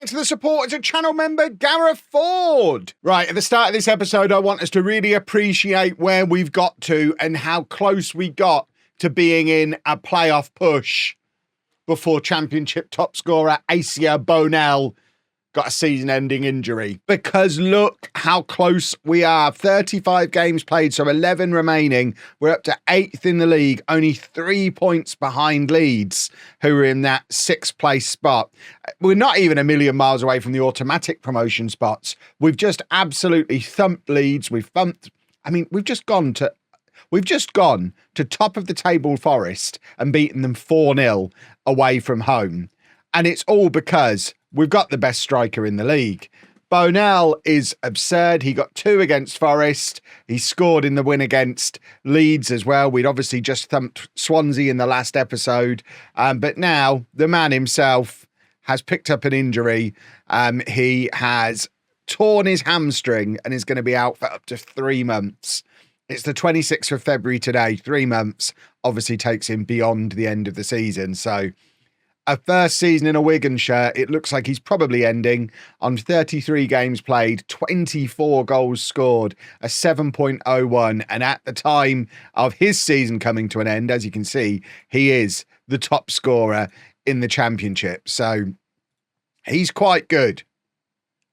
to the support as a channel member, Gareth Ford. Right, at the start of this episode, I want us to really appreciate where we've got to and how close we got to being in a playoff push before Championship top scorer Asia Bonell got a season-ending injury. Because look how close we are. 35 games played, so 11 remaining. We're up to 8th in the league, only 3 points behind Leeds, who are in that 6th place spot. We're not even a million miles away from the automatic promotion spots. We've just absolutely thumped Leeds. We've just gone to top of the table Forest and beaten them 4-0 away from home. And it's all because we've got the best striker in the league. Bonell is absurd. He got 2 against Forest. He scored in the win against Leeds as well. We'd obviously just thumped Swansea in the last episode. But now the man himself has picked up an injury. He has torn his hamstring and is going to be out for up to 3 months. It's the 26th of February today. 3 months obviously takes him beyond the end of the season. So a first season in a Wigan shirt, it looks like he's probably ending on 33 games played, 24 goals scored, a 7.01. And at the time of his season coming to an end, as you can see, he is the top scorer in the Championship. So he's quite good.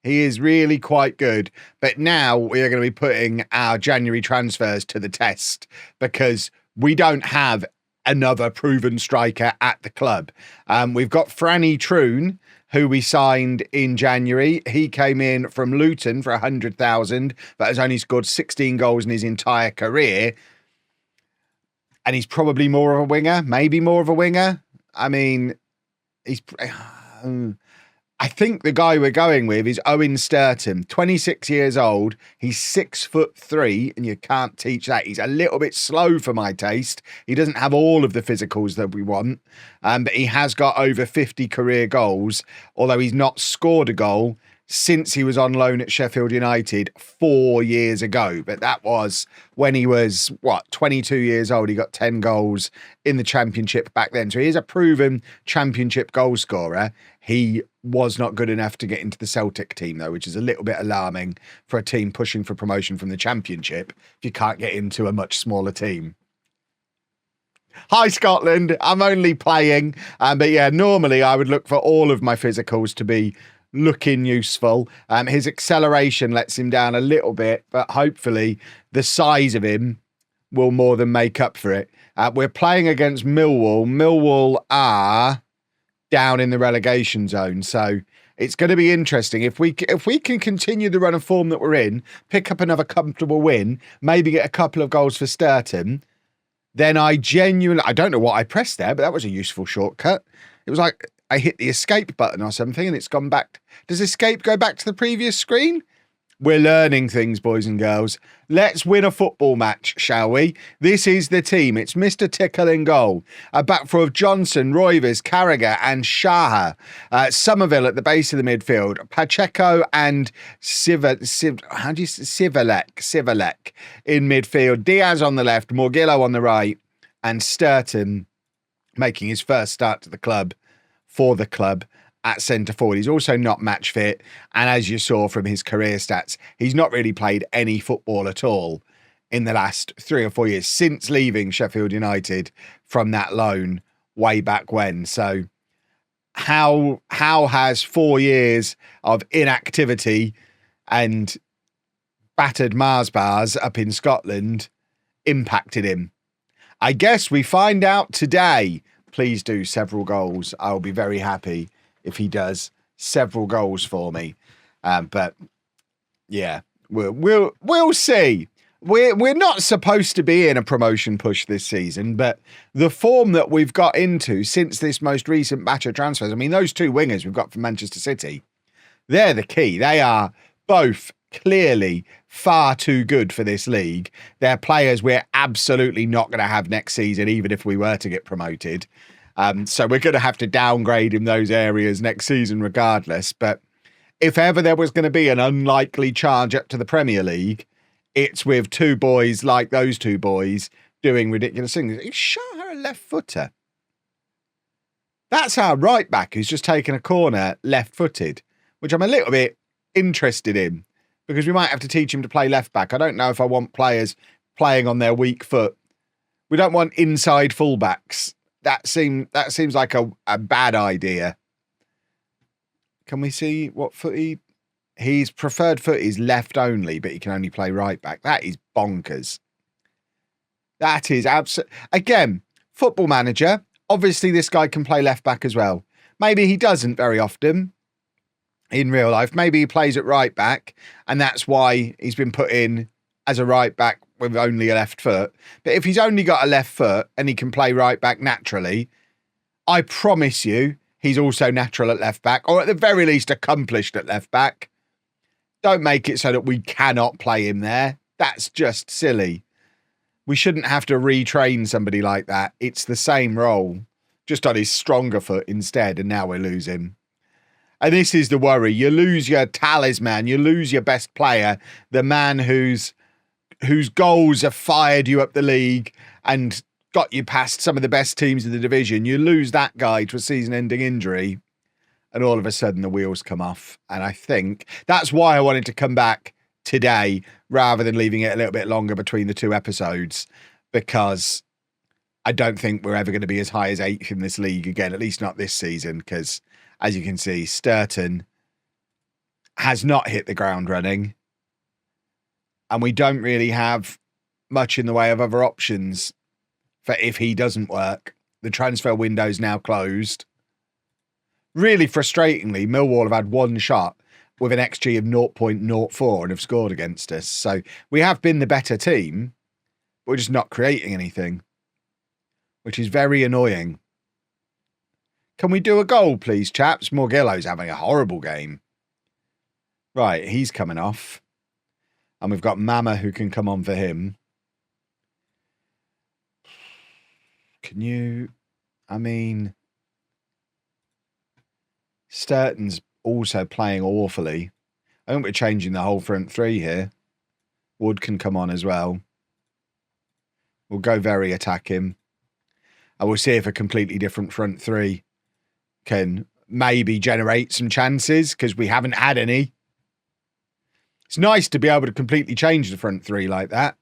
He is really quite good. But now we are going to be putting our January transfers to the test because we don't have another proven striker at the club. We've got Franny Troon, who we signed in January. He came in from Luton for 100,000, but has only scored 16 goals in his entire career. And he's probably more of a winger, maybe more of a winger. I mean, I think the guy we're going with is Owen Sturton, 26 years old. He's 6'3", and you can't teach that. He's a little bit slow for my taste. He doesn't have all of the physicals that we want, but he has got over 50 career goals, although he's not scored a goal since he was on loan at Sheffield United 4 years ago. But that was when he was, 22 years old. He got 10 goals in the Championship back then. So he is a proven Championship goal scorer. He was not good enough to get into the Celtic team, though, which is a little bit alarming for a team pushing for promotion from the Championship if you can't get into a much smaller team. Hi, Scotland. I'm only playing. But yeah, normally I would look for all of my physicals to be looking useful. His acceleration lets him down a little bit, but hopefully the size of him will more than make up for it. We're playing against Millwall. Millwall are down in the relegation zone, so it's going to be interesting. If we can continue the run of form that we're in, pick up another comfortable win, maybe get a couple of goals for Sturton, then I don't know what I pressed there, but that was a useful shortcut. It was like I hit the escape button or something and it's gone back. Does escape go back to the previous screen? We're learning things, boys and girls. Let's win a football match, shall we? This is the team. It's Mr. Tickle in goal. A back four of Johnson, Roivers, Carragher and Shaha. Somerville at the base of the midfield. Pacheco and Sivalek in midfield. Diaz on the left, Morgillo on the right, and Sturton making his first start to the club for the club at centre forward. He's also not match fit. And as you saw from his career stats, he's not really played any football at all in the last 3 or 4 years since leaving Sheffield United from that loan way back when. So how has 4 years of inactivity and battered Mars bars up in Scotland impacted him? I guess we find out today. Please do several goals. I'll be very happy if he does several goals for me. But yeah, we'll see. We're not supposed to be in a promotion push this season, but the form that we've got into since this most recent batch of transfers, I mean, those 2 wingers we've got from Manchester City, they're the key. They are both clearly far too good for this league. They're players we're absolutely not going to have next season, even if we were to get promoted. So we're going to have to downgrade in those areas next season regardless. But if ever there was going to be an unlikely charge up to the Premier League, it's with 2 boys like those 2 boys doing ridiculous things. He shot her a left footer. That's our right back who's just taken a corner left footed. which I'm a little bit interested in because we might have to teach him to play left back. I don't know if I want players playing on their weak foot. We don't want inside fullbacks. That seems like a bad idea. Can we see what foot his preferred foot is left only, but he can only play right back. That is bonkers. That is absolute. Again, Football Manager. Obviously, this guy can play left back as well. Maybe he doesn't very often in real life. Maybe he plays at right back, and that's why he's been put in as a right back with only a left foot. But if he's only got a left foot and he can play right back naturally, I promise you he's also natural at left back, or at the very least accomplished at left back. Don't make it so that we cannot play him there. That's just silly. We shouldn't have to retrain somebody like that. It's the same role, just on his stronger foot instead, and now we're losing. And this is the worry. You lose your talisman. You lose your best player, the man whose goals have fired you up the league and got you past some of the best teams in the division. You lose that guy to a season-ending injury, and all of a sudden the wheels come off. And I think that's why I wanted to come back today rather than leaving it a little bit longer between the two episodes, because I don't think we're ever going to be as high as 8th in this league again, at least not this season, because as you can see, Sturton has not hit the ground running, and we don't really have much in the way of other options for if he doesn't work. The transfer window's now closed. Really frustratingly, Millwall have had one shot with an XG of 0.04 and have scored against us. So we have been the better team, but we're just not creating anything, which is very annoying. Can we do a goal, please, chaps? Morgillo's having a horrible game. Right, he's coming off. And we've got Mama who can come on for him. Can you... I mean... Sturton's also playing awfully. I think we're changing the whole front three here. Wood can come on as well. We'll go very attacking. And we'll see if a completely different front three can maybe generate some chances, because we haven't had any. It's nice to be able to completely change the front three like that,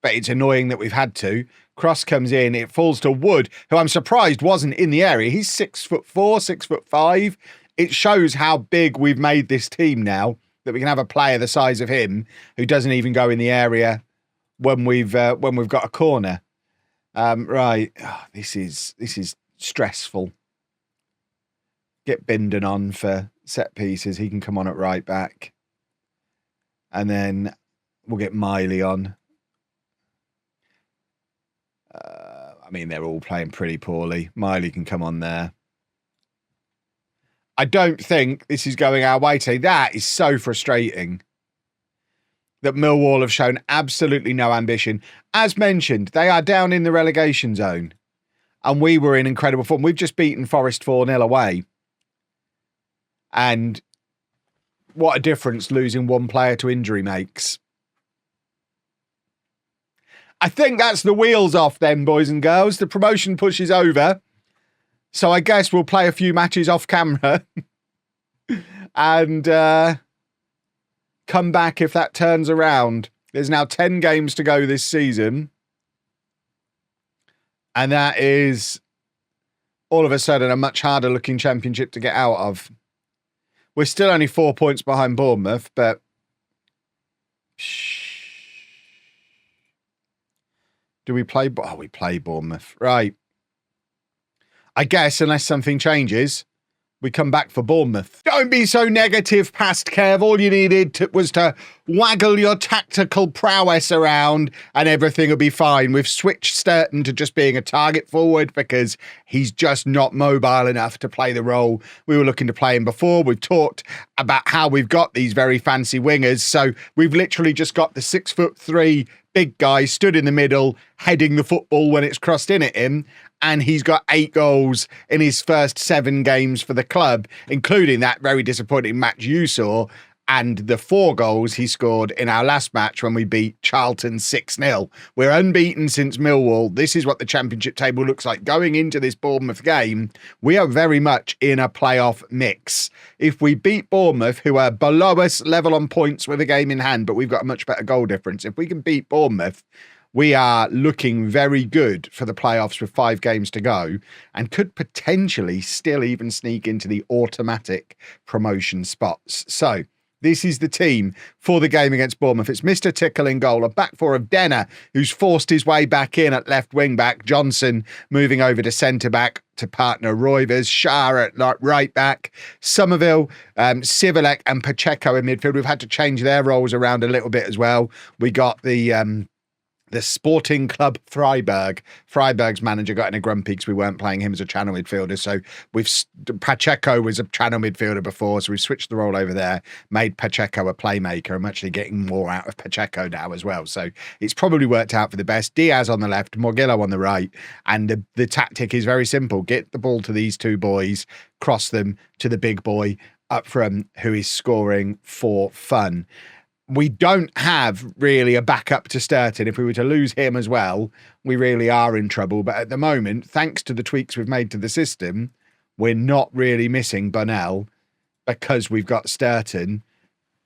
but it's annoying that we've had to. Cross comes in, it falls to Wood, who I'm surprised wasn't in the area. He's 6'4", 6'5". It shows how big we've made this team now, that we can have a player the size of him who doesn't even go in the area when we've got a corner. Right, this is stressful. Get Bindon on for set pieces. He can come on at right back. And then we'll get Miley on. I mean, they're all playing pretty poorly. Miley can come on there. I don't think this is going our way today. That is so frustrating. That Millwall have shown absolutely no ambition. As mentioned, they are down in the relegation zone. And we were in incredible form. We've just beaten Forest 4-0 away. And what a difference losing one player to injury makes. I think that's the wheels off then, boys and girls. The promotion push is over. So I guess we'll play a few matches off camera. And come back if that turns around. There's now 10 games to go this season. And that is all of a sudden a much harder looking championship to get out of. We're still only 4 points behind Bournemouth, but... Do we play... Oh, we play Bournemouth. Right. I guess, unless something changes, we come back for Bournemouth. Don't be so negative, past Kev. All you needed was to waggle your tactical prowess around and everything will be fine. We've switched Sturton to just being a target forward because he's just not mobile enough to play the role we were looking to play him before. We've talked about how we've got these very fancy wingers. So we've literally just got the 6'3" big guy stood in the middle, heading the football when it's crossed in at him. And he's got 8 goals in his first 7 games for the club, including that very disappointing match you saw and the 4 goals he scored in our last match when we beat Charlton 6-0. We're unbeaten since Millwall. This is what the championship table looks like going into this Bournemouth game. We are very much in a playoff mix. If we beat Bournemouth, who are below us level on points with a game in hand, but we've got a much better goal difference. If we can beat Bournemouth, we are looking very good for the playoffs with 5 games to go and could potentially still even sneak into the automatic promotion spots. So this is the team for the game against Bournemouth. It's Mr. Tickle in goal, a back 4 of Denner, who's forced his way back in at left wing back. Johnson moving over to centre back to partner Roivers. Shah at right back. Somerville, Civilek and Pacheco in midfield. We've had to change their roles around a little bit as well. We got the Sporting Club Freiburg. Freiburg's manager got in a grumpy because we weren't playing him as a channel midfielder. So Pacheco was a channel midfielder before, so we've switched the role over there, made Pacheco a playmaker. I'm actually getting more out of Pacheco now as well. So it's probably worked out for the best. Diaz on the left, Morgillo on the right. And the tactic is very simple. Get the ball to these 2 boys, cross them to the big boy up front who is scoring for fun. We don't have really a backup to Sturton. If we were to lose him as well, we really are in trouble. But at the moment, thanks to the tweaks we've made to the system, we're not really missing Burnell because we've got Sturton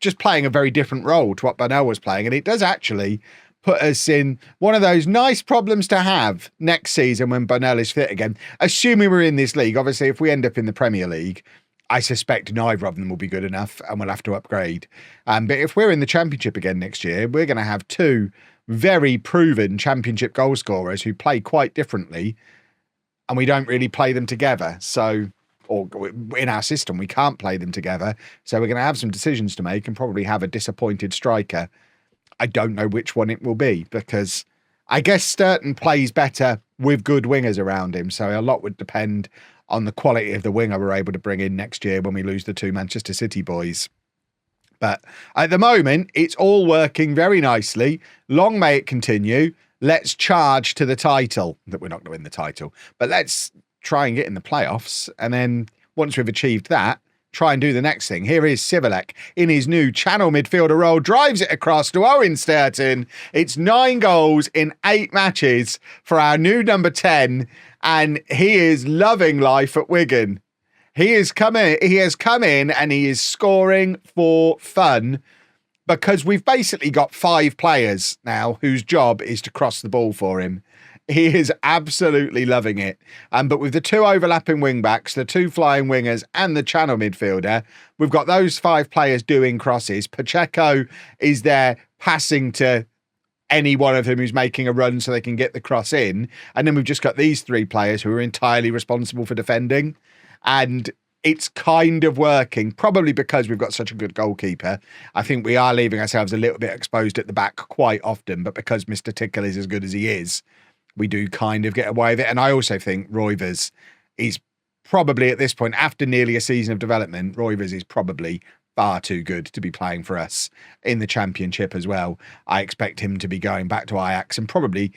just playing a very different role to what Burnell was playing. And it does actually put us in one of those nice problems to have next season when Burnell is fit again. Assuming we're in this league, obviously, if we end up in the Premier League, I suspect neither of them will be good enough and we'll have to upgrade. But if we're in the Championship again next year, we're going to have 2 very proven Championship goal scorers who play quite differently and we don't really play them together. So, or in our system, we can't play them together. So we're going to have some decisions to make and probably have a disappointed striker. I don't know which one it will be because I guess Sturton plays better with good wingers around him. So a lot would depend on the quality of the winger we're able to bring in next year when we lose the 2 Manchester City boys. But at the moment, it's all working very nicely. Long may it continue. Let's charge to the title. That we're not going to win the title, but let's try and get in the playoffs. And then once we've achieved that, try and do the next thing. Here is Civilek in his new channel midfielder role, drives it across to Owen Sturton. It's 9 goals in 8 matches for our new number 10. And he is loving life at Wigan. He has come in and he is scoring for fun because we've basically got 5 players now whose job is to cross the ball for him. He is absolutely loving it. But with the 2 overlapping wing backs, the 2 flying wingers and the channel midfielder, we've got those 5 players doing crosses. Pacheco is there passing to any one of them who's making a run so they can get the cross in. And then we've just got these 3 players who are entirely responsible for defending. And it's kind of working, probably because we've got such a good goalkeeper. I think we are leaving ourselves a little bit exposed at the back quite often, but because Mr. Tickle is as good as he is, we do kind of get away with it. And I also think Roivers is probably at this point, after nearly a season of development, Roivers is probably far too good to be playing for us in the Championship as well. I expect him to be going back to Ajax and probably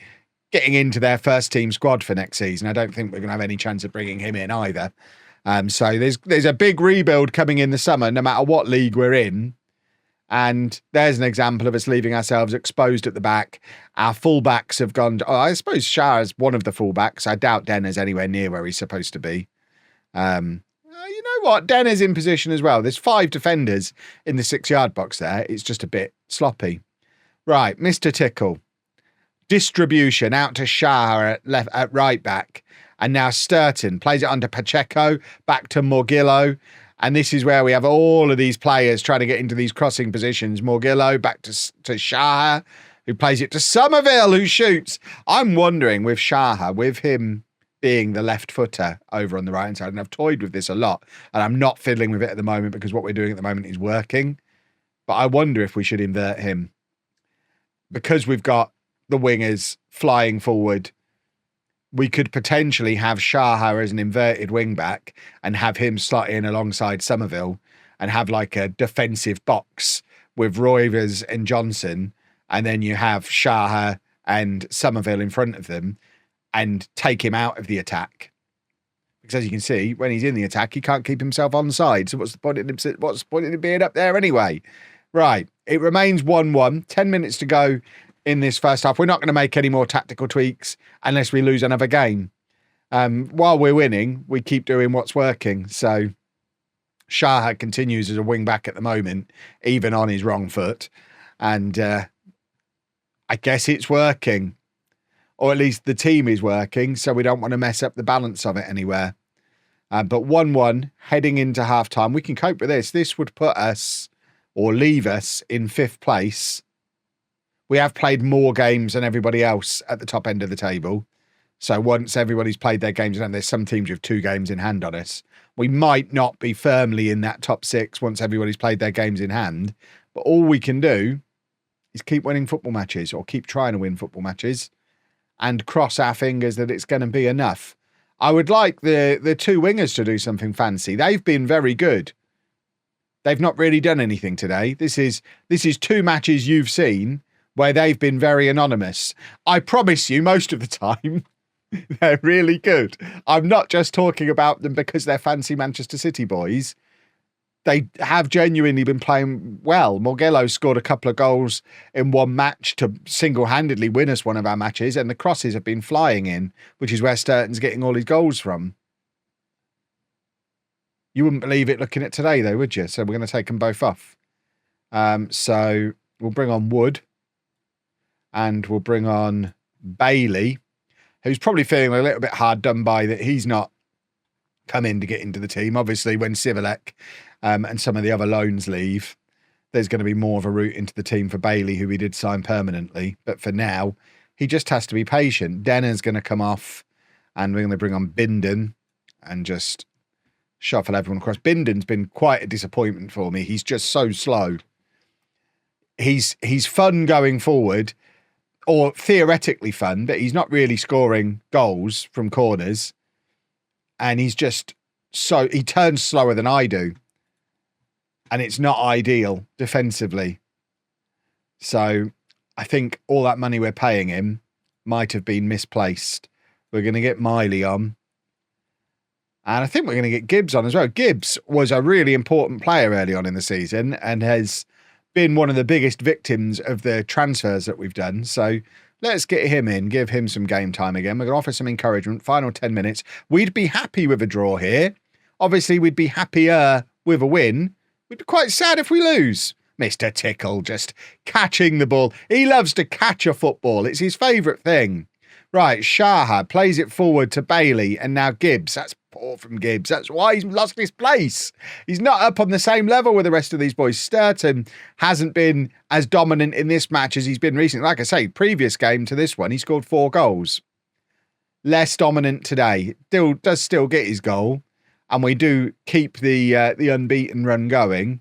getting into their first team squad for next season. I don't think we're going to have any chance of bringing him in either. So there's a big rebuild coming in the summer, no matter what league we're in. And there's an example of us leaving ourselves exposed at the back. Our fullbacks have gone. I suppose Shah is one of the fullbacks. I doubt Denner's anywhere near where he's supposed to be. You know what? Denner's in position as well. There's 5 defenders in the 6-yard box there. It's just a bit sloppy. Right, Mr. Tickle. Distribution out to Shah at right back. And now Sturton plays it under Pacheco, back to Morgillo. And this is where we have all of these players trying to get into these crossing positions. Morgillo back to Shah, who plays it to Somerville, who shoots. I'm wondering with Shah, with him being the left footer over on the right hand side, and I've toyed with this a lot, and I'm not fiddling with it at the moment because what we're doing at the moment is working. But I wonder if we should invert him because we've got the wingers flying forward. We could potentially have Shah as an inverted wing back and have him slot in alongside Somerville and have like a defensive box with Roivers and Johnson, and then you have Shah and Somerville in front of them and take him out of the attack. Because as you can see, when he's in the attack, he can't keep himself on side. So what's the point in him being up there anyway? Right. It remains 1-1. 10 minutes to go in this first half. We're not going to make any more tactical tweaks unless we lose another game. While we're winning, we keep doing what's working. So Shaha continues as a wing back at the moment, even on his wrong foot. And I guess it's working. Or at least the team is working, so we don't want to mess up the balance of it anywhere. But 1-1 heading into half-time. We can cope with this. This would put us, or leave us, in 5th place. We have played more games than everybody else at the top end of the table. So once everybody's played their games, and there's some teams with 2 games in hand on us, we might not be firmly in that top 6 once everybody's played their games in hand. But all we can do is keep winning football matches, or keep trying to win football matches, and cross our fingers that it's going to be enough. I would like the 2 wingers to do something fancy. They've been very good. They've not really done anything today. This is 2 matches you've seen where they've been very anonymous. I promise you, most of the time, they're really good. I'm not just talking about them because they're fancy Manchester City boys. They have genuinely been playing well. Morgello scored a couple of goals in one match to single-handedly win us one of our matches, and the crosses have been flying in, which is where Sturton's getting all his goals from. You wouldn't believe it looking at today, though, would you? So we're going to take them both off. So we'll bring on Wood, and we'll bring on Bailey, who's probably feeling a little bit hard done by that he's not come in to get into the team. Obviously, when Sivalek and some of the other loans leave, there's going to be more of a route into the team for Bailey, who we did sign permanently. But for now, he just has to be patient. Denner's going to come off, and we're going to bring on Bindon and just shuffle everyone across. Bindon's been quite a disappointment for me. He's just so slow. He's fun going forward, or theoretically fun, but he's not really scoring goals from corners. And he's just he turns slower than I do. And it's not ideal defensively. So I think all that money we're paying him might have been misplaced. We're going to get Miley on. And I think we're going to get Gibbs on as well. Gibbs was a really important player early on in the season and has been one of the biggest victims of the transfers that we've done. So let's get him in, give him some game time again. We're going to offer some encouragement. Final 10 minutes. We'd be happy with a draw here. Obviously, we'd be happier with a win. We'd be quite sad if we lose. Mr. Tickle just catching the ball. He loves to catch a football. It's his favourite thing. Right, Shaha plays it forward to Bailey, and now Gibbs. That's poor from Gibbs. That's why he's lost his place. He's not up on the same level with the rest of these boys. Sturton hasn't been as dominant in this match as he's been recently. Like I say, previous game to this one, he scored 4 goals. Less dominant today. Does still get his goal. And we do keep the unbeaten run going.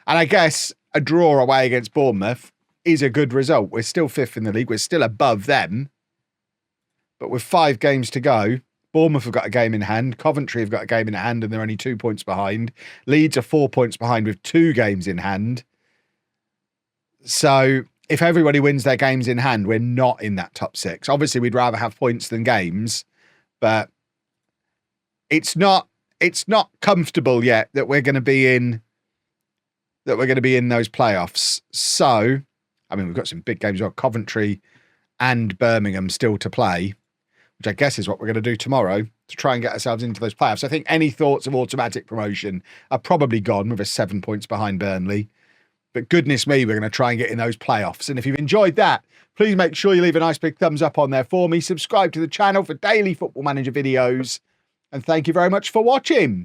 And I guess a draw away against Bournemouth is a good result. We're still 5th in the league. We're still above them. But with 5 games to go, Bournemouth have got a game in hand. Coventry have got a game in hand and they're only 2 points behind. Leeds are 4 points behind with 2 games in hand. So if everybody wins their games in hand, we're not in that top 6. Obviously, we'd rather have points than games. But it's not comfortable yet that we're going to be in those playoffs. So, I mean, we've got some big games. We've got Coventry and Birmingham still to play, which I guess is what we're going to do tomorrow to try and get ourselves into those playoffs. I think any thoughts of automatic promotion are probably gone with us 7 points behind Burnley. But goodness me, we're going to try and get in those playoffs. And if you've enjoyed that, please make sure you leave a nice big thumbs up on there for me. Subscribe to the channel for daily Football Manager videos. And thank you very much for watching.